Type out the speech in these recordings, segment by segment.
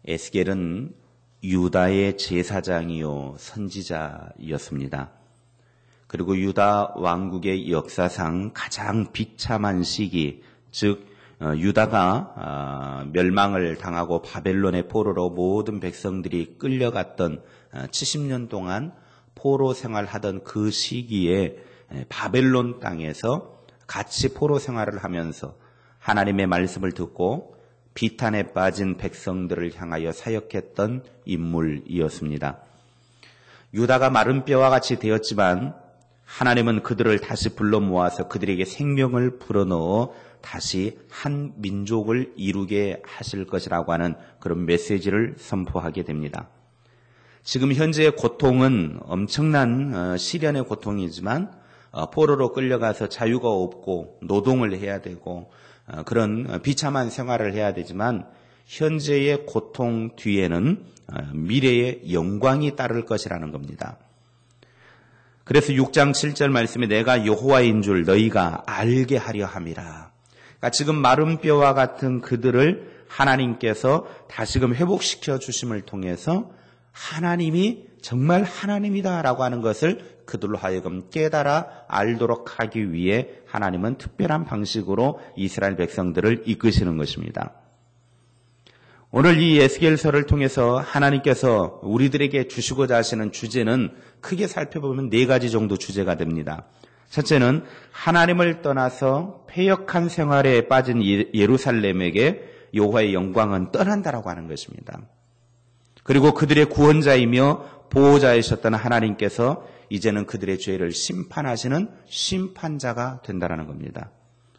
에스겔은 유다의 제사장이요 선지자였습니다. 그리고 유다 왕국의 역사상 가장 비참한 시기, 즉 유다가 멸망을 당하고 바벨론의 포로로 모든 백성들이 끌려갔던 70년 동안 포로 생활하던 그 시기에 바벨론 땅에서 같이 포로 생활을 하면서 하나님의 말씀을 듣고 비탄에 빠진 백성들을 향하여 사역했던 인물이었습니다. 유다가 마른 뼈와 같이 되었지만 하나님은 그들을 다시 불러 모아서 그들에게 생명을 불어넣어 다시 한 민족을 이루게 하실 것이라고 하는 그런 메시지를 선포하게 됩니다. 지금 현재의 고통은 엄청난 시련의 고통이지만 포로로 끌려가서 자유가 없고 노동을 해야 되고 그런 비참한 생활을 해야 되지만 현재의 고통 뒤에는 미래의 영광이 따를 것이라는 겁니다. 그래서 6장 7절 말씀에 내가 여호와인 줄 너희가 알게 하려 함이라. 그러니까 지금 마른 뼈와 같은 그들을 하나님께서 다시금 회복시켜 주심을 통해서 하나님이 정말 하나님이다라고 하는 것을 그들로 하여금 깨달아 알도록 하기 위해 하나님은 특별한 방식으로 이스라엘 백성들을 이끄시는 것입니다. 오늘 이 에스겔서를 통해서 하나님께서 우리들에게 주시고자 하시는 주제는 크게 살펴보면 4가지 정도 주제가 됩니다. 첫째는 하나님을 떠나서 패역한 생활에 빠진 예루살렘에게 여호와의 영광은 떠난다라고 하는 것입니다. 그리고 그들의 구원자이며 보호자이셨던 하나님께서 이제는 그들의 죄를 심판하시는 심판자가 된다라는 겁니다.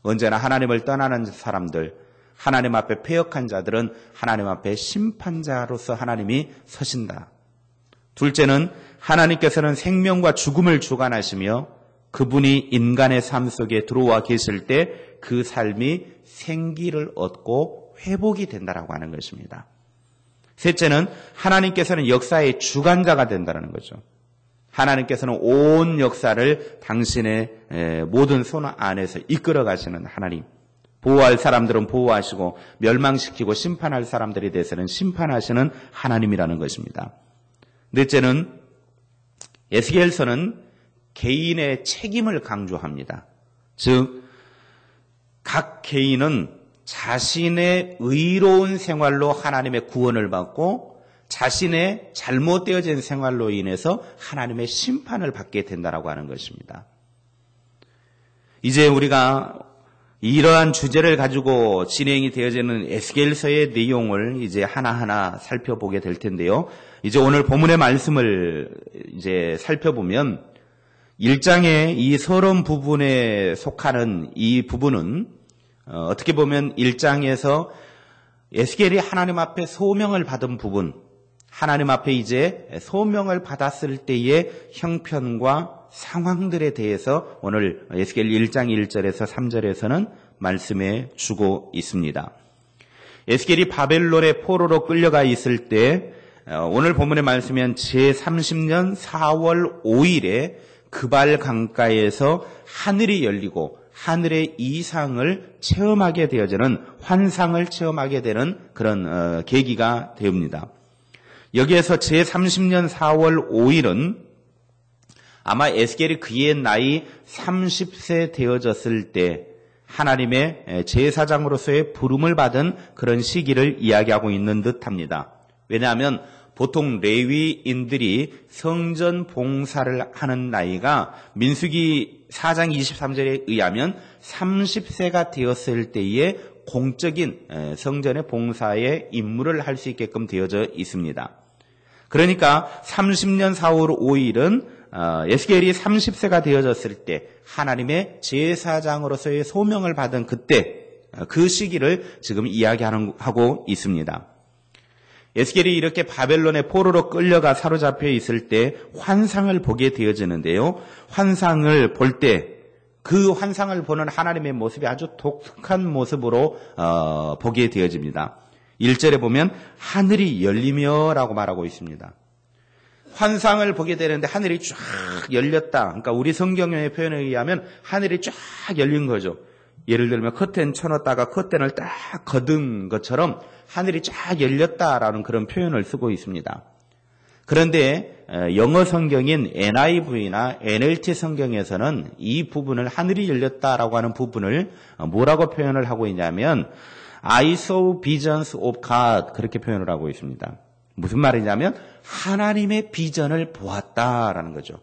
언제나 하나님을 떠나는 사람들, 하나님 앞에 패역한 자들은 하나님 앞에 심판자로서 하나님이 서신다. 둘째는 하나님께서는 생명과 죽음을 주관하시며 그분이 인간의 삶 속에 들어와 계실 때 그 삶이 생기를 얻고 회복이 된다라고 하는 것입니다. 셋째는 하나님께서는 역사의 주관자가 된다는 거죠. 하나님께서는 온 역사를 당신의 모든 손 안에서 이끌어 가시는 하나님. 보호할 사람들은 보호하시고 멸망시키고 심판할 사람들에 대해서는 심판하시는 하나님이라는 것입니다. 넷째는 에스겔서는 개인의 책임을 강조합니다. 즉 각 개인은 자신의 의로운 생활로 하나님의 구원을 받고 자신의 잘못되어진 생활로 인해서 하나님의 심판을 받게 된다라고 하는 것입니다. 이제 우리가 이러한 주제를 가지고 진행이 되어지는 에스겔서의 내용을 이제 하나하나 살펴보게 될 텐데요. 이제 오늘 본문의 말씀을 이제 살펴보면 1장의 이 서론 부분에 속하는 이 부분은 어떻게 보면 1장에서 에스겔이 하나님 앞에 소명을 받은 부분, 하나님 앞에 이제 소명을 받았을 때의 형편과 상황들에 대해서 오늘 에스겔 1장 1절에서 3절에서는 말씀해 주고 있습니다. 에스겔이 바벨론의 포로로 끌려가 있을 때 오늘 본문의 말씀은 제30년 4월 5일에 그발 강가에서 하늘이 열리고 하늘의 이상을 체험하게 되어지는 환상을 체험하게 되는 그런 계기가 되옵니다. 여기에서 제30년 4월 5일은 아마 에스겔이 그의 나이 30세 되어졌을 때 하나님의 제사장으로서의 부름을 받은 그런 시기를 이야기하고 있는 듯합니다. 왜냐하면 보통 레위인들이 성전 봉사를 하는 나이가 민수기 4장 23절에 의하면 30세가 되었을 때에 공적인 성전의 봉사의 임무를 할 수 있게끔 되어져 있습니다. 그러니까 30년 4월 5일은 에스겔이 30세가 되어졌을 때 하나님의 제사장으로서의 소명을 받은 그때 그 시기를 지금 이야기하고 있습니다. 에스겔이 이렇게 바벨론의 포로로 끌려가 사로잡혀 있을 때 환상을 보게 되어지는데요. 환상을 볼 때 그 환상을 보는 하나님의 모습이 아주 독특한 모습으로 보게 되어집니다. 1절에 보면 하늘이 열리며라고 말하고 있습니다. 환상을 보게 되는데 하늘이 쫙 열렸다. 그러니까 우리 성경의 표현에 의하면 하늘이 쫙 열린 거죠. 예를 들면 커튼 쳐놨다가 커튼을 딱 걷은 것처럼 하늘이 쫙 열렸다라는 그런 표현을 쓰고 있습니다. 그런데 영어 성경인 NIV나 NLT 성경에서는 이 부분을 하늘이 열렸다라고 하는 부분을 뭐라고 표현을 하고 있냐면 I saw visions of God 그렇게 표현을 하고 있습니다. 무슨 말이냐면 하나님의 비전을 보았다라는 거죠.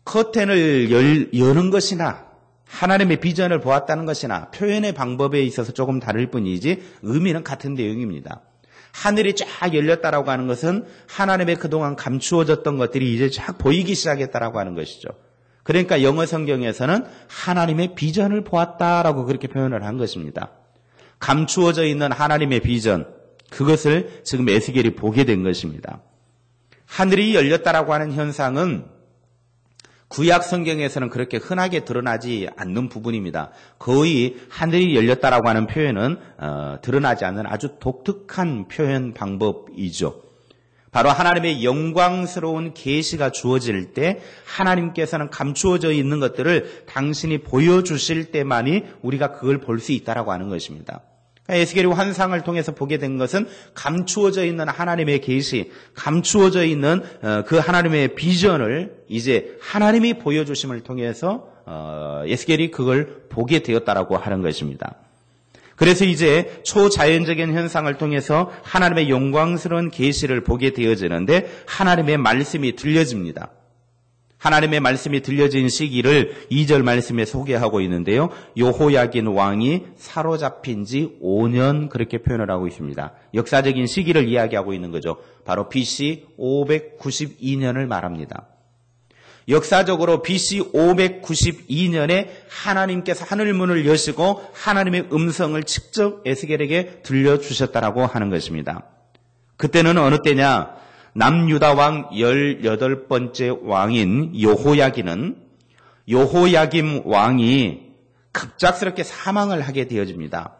커튼을 여는 것이나 하나님의 비전을 보았다는 것이나 표현의 방법에 있어서 조금 다를 뿐이지 의미는 같은 내용입니다. 하늘이 쫙 열렸다라고 하는 것은 하나님의 그동안 감추어졌던 것들이 이제 쫙 보이기 시작했다라고 하는 것이죠. 그러니까 영어 성경에서는 하나님의 비전을 보았다라고 그렇게 표현을 한 것입니다. 감추어져 있는 하나님의 비전, 그것을 지금 에스겔이 보게 된 것입니다. 하늘이 열렸다라고 하는 현상은 구약 성경에서는 그렇게 흔하게 드러나지 않는 부분입니다. 거의 하늘이 열렸다라고 하는 표현은 드러나지 않는 아주 독특한 표현 방법이죠. 바로 하나님의 영광스러운 계시가 주어질 때 하나님께서는 감추어져 있는 것들을 당신이 보여주실 때만이 우리가 그걸 볼 수 있다라고 하는 것입니다. 에스겔이 환상을 통해서 보게 된 것은 감추어져 있는 하나님의 계시, 감추어져 있는 그 하나님의 비전을 이제 하나님이 보여주심을 통해서 에스겔이 그걸 보게 되었다라고 하는 것입니다. 그래서 이제 초자연적인 현상을 통해서 하나님의 영광스러운 계시를 보게 되어지는데 하나님의 말씀이 들려집니다. 하나님의 말씀이 들려진 시기를 2절 말씀에 소개하고 있는데요. 여호야긴 왕이 사로잡힌 지 5년 그렇게 표현을 하고 있습니다. 역사적인 시기를 이야기하고 있는 거죠. 바로 BC 592년을 말합니다. 역사적으로 BC 592년에 하나님께서 하늘문을 여시고 하나님의 음성을 직접 에스겔에게 들려주셨다라고 하는 것입니다. 그때는 어느 때냐? 남유다 왕 18번째 왕인 여호야김 왕이 급작스럽게 사망을 하게 되어집니다.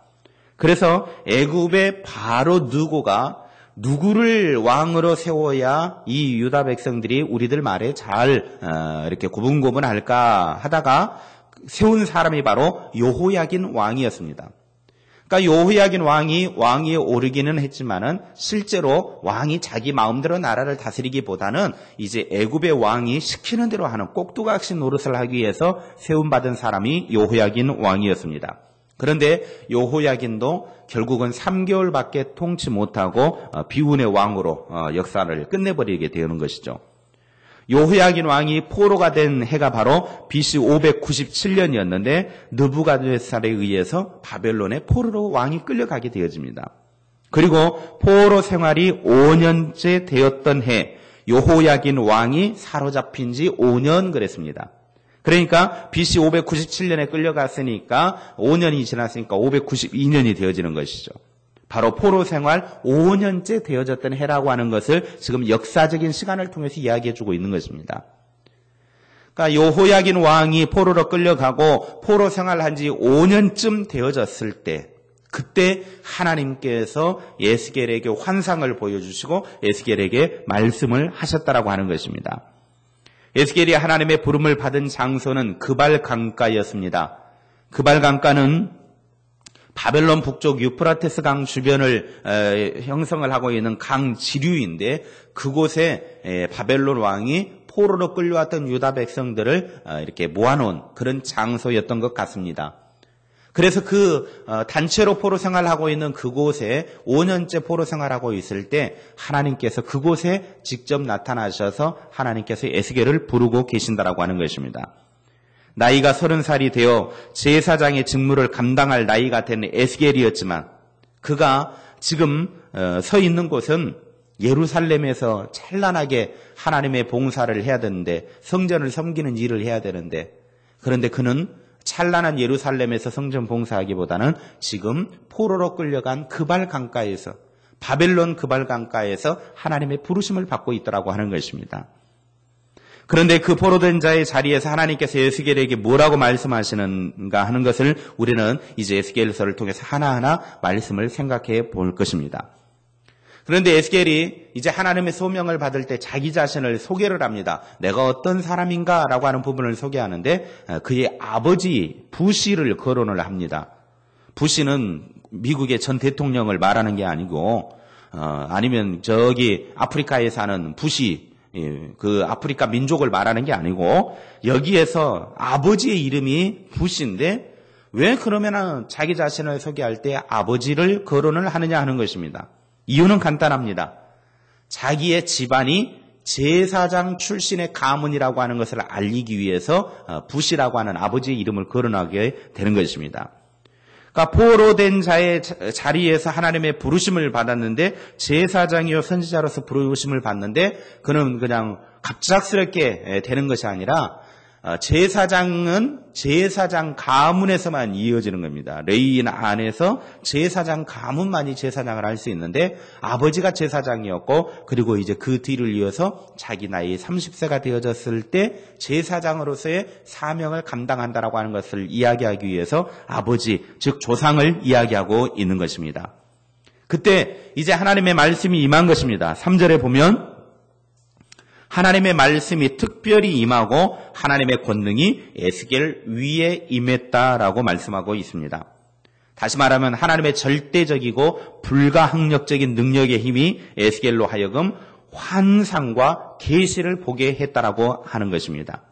그래서 애굽의 바로 느고가 누구를 왕으로 세워야 이 유다 백성들이 우리들 말에 잘 이렇게 고분고분할까 하다가 세운 사람이 바로 여호야긴 왕이었습니다. 그러니까 여호야긴 왕이 왕위에 오르기는 했지만은 실제로 왕이 자기 마음대로 나라를 다스리기보다는 이제 애굽의 왕이 시키는 대로 하는 꼭두각시 노릇을 하기 위해서 세움받은 사람이 여호야긴 왕이었습니다. 그런데 여호야긴도 결국은 3개월밖에 통치 못하고 비운의 왕으로 역사를 끝내버리게 되는 것이죠. 여호야긴 왕이 포로가 된 해가 바로 BC 597년이었는데 느부갓네살에 의해서 바벨론의 포로로 왕이 끌려가게 되어집니다. 그리고 포로 생활이 5년째 되었던 해 여호야긴 왕이 사로잡힌 지 5년 그랬습니다. 그러니까 BC 597년에 끌려갔으니까 5년이 지났으니까 592년이 되어지는 것이죠. 바로 포로 생활 5년째 되어졌던 해라고 하는 것을 지금 역사적인 시간을 통해서 이야기해주고 있는 것입니다. 그러니까 여호야긴 왕이 포로로 끌려가고 포로 생활한 지 5년쯤 되어졌을 때 그때 하나님께서 에스겔에게 환상을 보여주시고 에스겔에게 말씀을 하셨다라고 하는 것입니다. 에스겔이 하나님의 부름을 받은 장소는 그발 강가였습니다. 그발 강가는 바벨론 북쪽 유프라테스 강 주변을 형성을 하고 있는 강 지류인데 그곳에 바벨론 왕이 포로로 끌려왔던 유다 백성들을 이렇게 모아놓은 그런 장소였던 것 같습니다. 그래서 그 단체로 포로 생활하고 있는 그곳에 5년째 포로 생활하고 있을 때 하나님께서 그곳에 직접 나타나셔서 하나님께서 에스겔을 부르고 계신다라고 하는 것입니다. 나이가 30살이 되어 제사장의 직무를 감당할 나이가 된 에스겔이었지만 그가 지금 서 있는 곳은 예루살렘에서 찬란하게 하나님의 봉사를 해야 되는데 성전을 섬기는 일을 해야 되는데 그런데 그는 찬란한 예루살렘에서 성전 봉사하기보다는 지금 포로로 끌려간 그발 강가에서 바벨론 그발 강가에서 하나님의 부르심을 받고 있더라고 하는 것입니다. 그런데 그 포로된 자의 자리에서 하나님께서 에스겔에게 뭐라고 말씀하시는가 하는 것을 우리는 이제 에스겔서를 통해서 하나하나 말씀을 생각해 볼 것입니다. 그런데 에스겔이 이제 하나님의 소명을 받을 때 자기 자신을 소개를 합니다. 내가 어떤 사람인가라고 하는 부분을 소개하는데 그의 아버지 부시를 거론을 합니다. 부시는 미국의 전 대통령을 말하는 게 아니고 아니면 저기 아프리카에 사는 부시 그 아프리카 민족을 말하는 게 아니고 여기에서 아버지의 이름이 부시인데 왜 그러면 자기 자신을 소개할 때 아버지를 거론을 하느냐 하는 것입니다. 이유는 간단합니다. 자기의 집안이 제사장 출신의 가문이라고 하는 것을 알리기 위해서 부시라고 하는 아버지의 이름을 거론하게 되는 것입니다. 그러니까 포로된 자의 자리에서 하나님의 부르심을 받았는데 제사장이요 선지자로서 부르심을 받는데 그는 그냥 갑작스럽게 되는 것이 아니라 제사장은 제사장 가문에서만 이어지는 겁니다. 레위인 안에서 제사장 가문만이 제사장을 할 수 있는데 아버지가 제사장이었고 그리고 이제 그 뒤를 이어서 자기 나이 30세가 되어졌을 때 제사장으로서의 사명을 감당한다라고 하는 것을 이야기하기 위해서 아버지 즉 조상을 이야기하고 있는 것입니다. 그때 이제 하나님의 말씀이 임한 것입니다. 3절에 보면 하나님의 말씀이 특별히 임하고 하나님의 권능이 에스겔 위에 임했다라고 말씀하고 있습니다. 다시 말하면 하나님의 절대적이고 불가항력적인 능력의 힘이 에스겔로 하여금 환상과 계시를 보게 했다라고 하는 것입니다.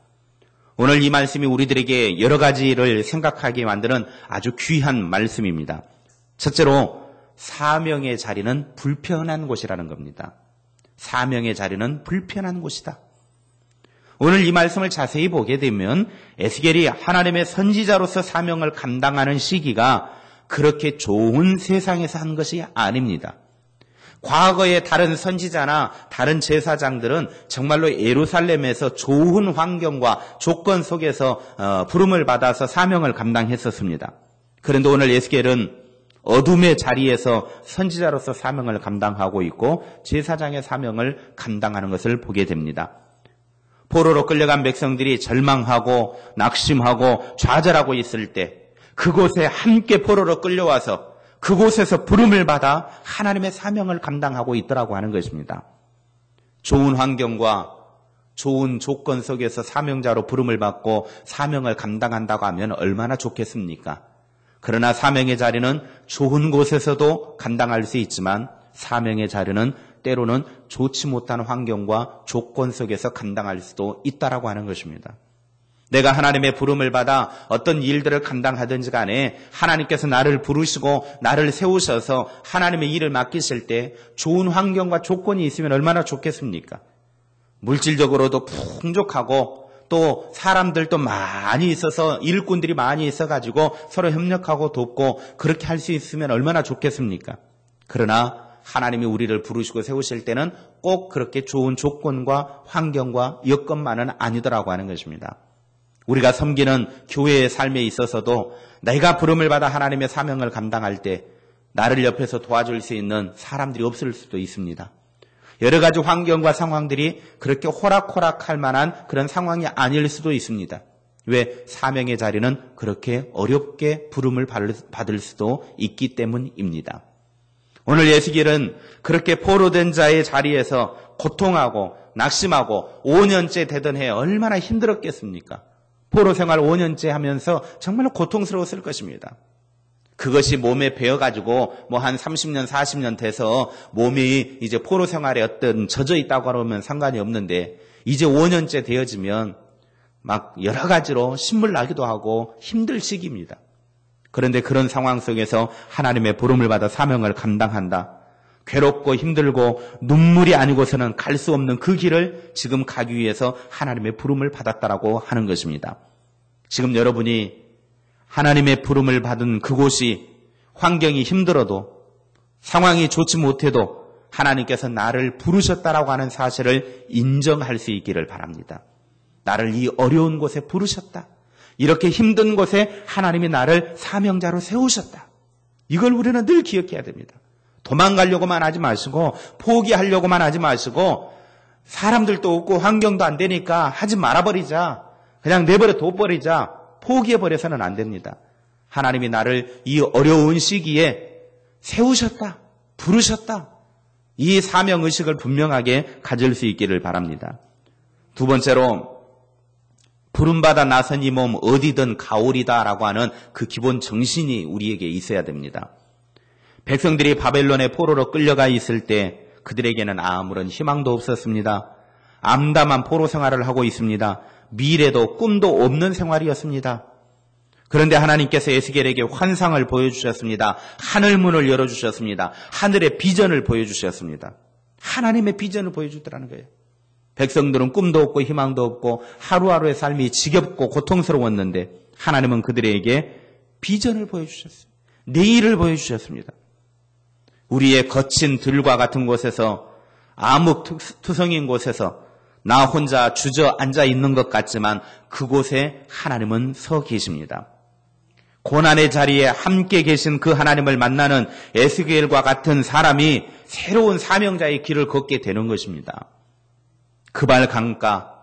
오늘 이 말씀이 우리들에게 여러 가지를 생각하게 만드는 아주 귀한 말씀입니다. 첫째로 사명의 자리는 불편한 곳이라는 겁니다. 사명의 자리는 불편한 곳이다. 오늘 이 말씀을 자세히 보게 되면 에스겔이 하나님의 선지자로서 사명을 감당하는 시기가 그렇게 좋은 세상에서 한 것이 아닙니다. 과거의 다른 선지자나 다른 제사장들은 정말로 예루살렘에서 좋은 환경과 조건 속에서 부름을 받아서 사명을 감당했었습니다. 그런데 오늘 에스겔은 어둠의 자리에서 선지자로서 사명을 감당하고 있고 제사장의 사명을 감당하는 것을 보게 됩니다. 포로로 끌려간 백성들이 절망하고 낙심하고 좌절하고 있을 때 그곳에 함께 포로로 끌려와서 그곳에서 부름을 받아 하나님의 사명을 감당하고 있더라고 하는 것입니다. 좋은 환경과 좋은 조건 속에서 사명자로 부름을 받고 사명을 감당한다고 하면 얼마나 좋겠습니까? 그러나 사명의 자리는 좋은 곳에서도 감당할 수 있지만 사명의 자리는 때로는 좋지 못한 환경과 조건 속에서 감당할 수도 있다라고 하는 것입니다. 내가 하나님의 부름을 받아 어떤 일들을 감당하든지 간에 하나님께서 나를 부르시고 나를 세우셔서 하나님의 일을 맡기실 때 좋은 환경과 조건이 있으면 얼마나 좋겠습니까? 물질적으로도 풍족하고 또 사람들도 많이 있어서 일꾼들이 많이 있어가지고 서로 협력하고 돕고 그렇게 할 수 있으면 얼마나 좋겠습니까? 그러나 하나님이 우리를 부르시고 세우실 때는 꼭 그렇게 좋은 조건과 환경과 여건만은 아니더라고 하는 것입니다. 우리가 섬기는 교회의 삶에 있어서도 내가 부름을 받아 하나님의 사명을 감당할 때 나를 옆에서 도와줄 수 있는 사람들이 없을 수도 있습니다. 여러 가지 환경과 상황들이 그렇게 호락호락할 만한 그런 상황이 아닐 수도 있습니다. 왜? 사명의 자리는 그렇게 어렵게 부름을 받을 수도 있기 때문입니다. 오늘 에스겔은 그렇게 포로된 자의 자리에서 고통하고 낙심하고 5년째 되던 해 얼마나 힘들었겠습니까? 포로 생활 5년째 하면서 정말로 고통스러웠을 것입니다. 그것이 몸에 배어가지고 뭐 한 30년, 40년 돼서 몸이 이제 포로 생활에 어떤 젖어 있다고 하면 상관이 없는데 이제 5년째 되어지면 막 여러 가지로 신물 나기도 하고 힘들 시기입니다. 그런데 그런 상황 속에서 하나님의 부름을 받아 사명을 감당한다. 괴롭고 힘들고 눈물이 아니고서는 갈 수 없는 그 길을 지금 가기 위해서 하나님의 부름을 받았다라고 하는 것입니다. 지금 여러분이 하나님의 부름을 받은 그곳이 환경이 힘들어도 상황이 좋지 못해도 하나님께서 나를 부르셨다라고 하는 사실을 인정할 수 있기를 바랍니다. 나를 이 어려운 곳에 부르셨다. 이렇게 힘든 곳에 하나님이 나를 사명자로 세우셨다. 이걸 우리는 늘 기억해야 됩니다. 도망가려고만 하지 마시고 포기하려고만 하지 마시고 사람들도 없고 환경도 안 되니까 하지 말아버리자. 그냥 내버려 둬버리자. 포기해버려서는 안 됩니다. 하나님이 나를 이 어려운 시기에 세우셨다. 부르셨다. 이 사명의식을 분명하게 가질 수 있기를 바랍니다. 두 번째로 부름받아 나선 이 몸 어디든 가오리다라고 하는 그 기본 정신이 우리에게 있어야 됩니다. 백성들이 바벨론의 포로로 끌려가 있을 때 그들에게는 아무런 희망도 없었습니다. 암담한 포로 생활을 하고 있습니다. 미래도 꿈도 없는 생활이었습니다. 그런데 하나님께서 에스겔에게 환상을 보여주셨습니다. 하늘문을 열어주셨습니다. 하늘의 비전을 보여주셨습니다. 하나님의 비전을 보여주더라는 거예요. 백성들은 꿈도 없고 희망도 없고 하루하루의 삶이 지겹고 고통스러웠는데 하나님은 그들에게 비전을 보여주셨어요. 내일을 보여주셨습니다. 우리의 거친 들과 같은 곳에서 암흑투성인 곳에서 나 혼자 주저앉아 있는 것 같지만 그곳에 하나님은 서 계십니다. 고난의 자리에 함께 계신 그 하나님을 만나는 에스겔과 같은 사람이 새로운 사명자의 길을 걷게 되는 것입니다. 그발 강가,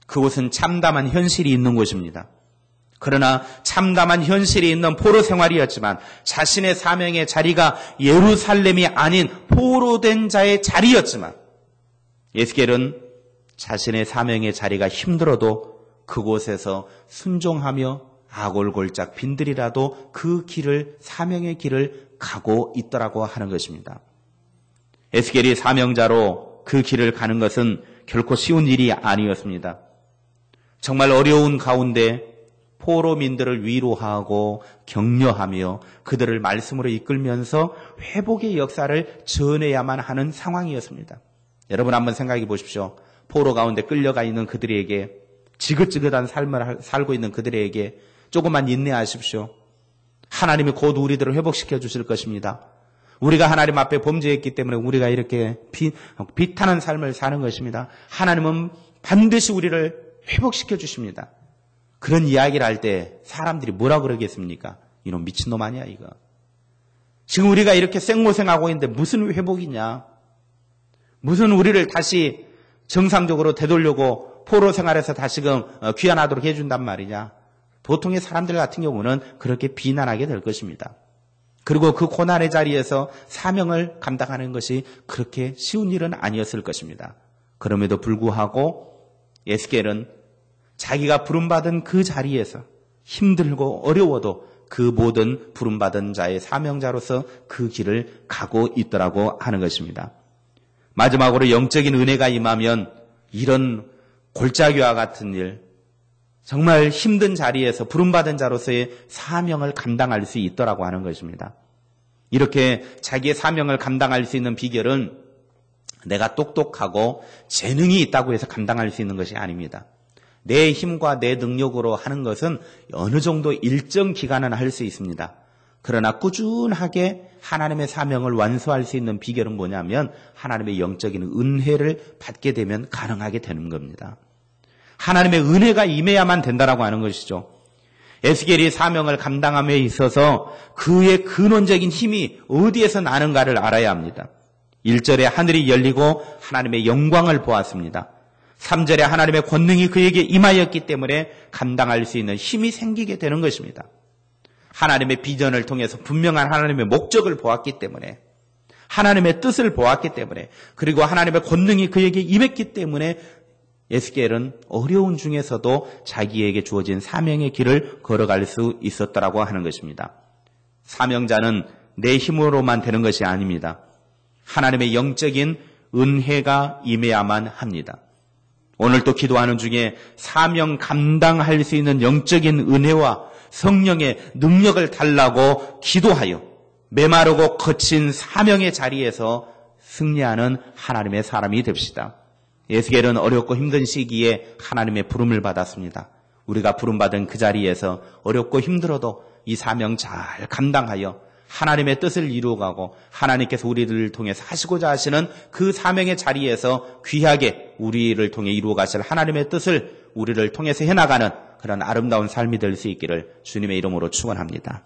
그곳은 참담한 현실이 있는 곳입니다. 그러나 참담한 현실이 있는 포로 생활이었지만 자신의 사명의 자리가 예루살렘이 아닌 포로된 자의 자리였지만 에스겔은 자신의 사명의 자리가 힘들어도 그곳에서 순종하며 아골골짝 빈들이라도 그 길을, 사명의 길을 가고 있더라고 하는 것입니다. 에스겔이 사명자로 그 길을 가는 것은 결코 쉬운 일이 아니었습니다. 정말 어려운 가운데 포로민들을 위로하고 격려하며 그들을 말씀으로 이끌면서 회복의 역사를 전해야만 하는 상황이었습니다. 여러분 한번 생각해 보십시오. 포로 가운데 끌려가 있는 그들에게, 지긋지긋한 삶을 살고 있는 그들에게 조금만 인내하십시오. 하나님이 곧 우리들을 회복시켜 주실 것입니다. 우리가 하나님 앞에 범죄했기 때문에 우리가 이렇게 비탄한 삶을 사는 것입니다. 하나님은 반드시 우리를 회복시켜 주십니다. 그런 이야기를 할 때 사람들이 뭐라 그러겠습니까? 이놈 미친놈 아니야 이거. 지금 우리가 이렇게 생고생하고 있는데 무슨 회복이냐? 무슨 우리를 다시 정상적으로 되돌려고 포로 생활에서 다시금 귀환하도록 해준단 말이냐? 보통의 사람들 같은 경우는 그렇게 비난하게 될 것입니다. 그리고 그 고난의 자리에서 사명을 감당하는 것이 그렇게 쉬운 일은 아니었을 것입니다. 그럼에도 불구하고 에스겔은 자기가 부름받은 그 자리에서 힘들고 어려워도 그 모든 부름받은 자의 사명자로서 그 길을 가고 있더라고 하는 것입니다. 마지막으로 영적인 은혜가 임하면 이런 골짜기와 같은 일, 정말 힘든 자리에서 부름받은 자로서의 사명을 감당할 수 있더라고 하는 것입니다. 이렇게 자기의 사명을 감당할 수 있는 비결은 내가 똑똑하고 재능이 있다고 해서 감당할 수 있는 것이 아닙니다. 내 힘과 내 능력으로 하는 것은 어느 정도 일정 기간은 할 수 있습니다. 그러나 꾸준하게 하나님의 사명을 완수할 수 있는 비결은 뭐냐면 하나님의 영적인 은혜를 받게 되면 가능하게 되는 겁니다. 하나님의 은혜가 임해야만 된다라고 하는 것이죠. 에스겔이 사명을 감당함에 있어서 그의 근원적인 힘이 어디에서 나는가를 알아야 합니다. 1절에 하늘이 열리고 하나님의 영광을 보았습니다. 3절에 하나님의 권능이 그에게 임하였기 때문에 감당할 수 있는 힘이 생기게 되는 것입니다. 하나님의 비전을 통해서 분명한 하나님의 목적을 보았기 때문에, 하나님의 뜻을 보았기 때문에, 그리고 하나님의 권능이 그에게 임했기 때문에 에스겔은 어려운 중에서도 자기에게 주어진 사명의 길을 걸어갈 수 있었다라고 하는 것입니다. 사명자는 내 힘으로만 되는 것이 아닙니다. 하나님의 영적인 은혜가 임해야만 합니다. 오늘 또 기도하는 중에 사명 감당할 수 있는 영적인 은혜와 성령의 능력을 달라고 기도하여 메마르고 거친 사명의 자리에서 승리하는 하나님의 사람이 됩시다. 에스겔은 어렵고 힘든 시기에 하나님의 부름을 받았습니다. 우리가 부름받은 그 자리에서 어렵고 힘들어도 이 사명 잘 감당하여 하나님의 뜻을 이루어가고 하나님께서 우리를 통해서 하시고자 하시는 그 사명의 자리에서 귀하게 우리를 통해 이루어가실 하나님의 뜻을 우리를 통해서 해나가는 그런 아름다운 삶이 될 수 있기를 주님의 이름으로 축원합니다.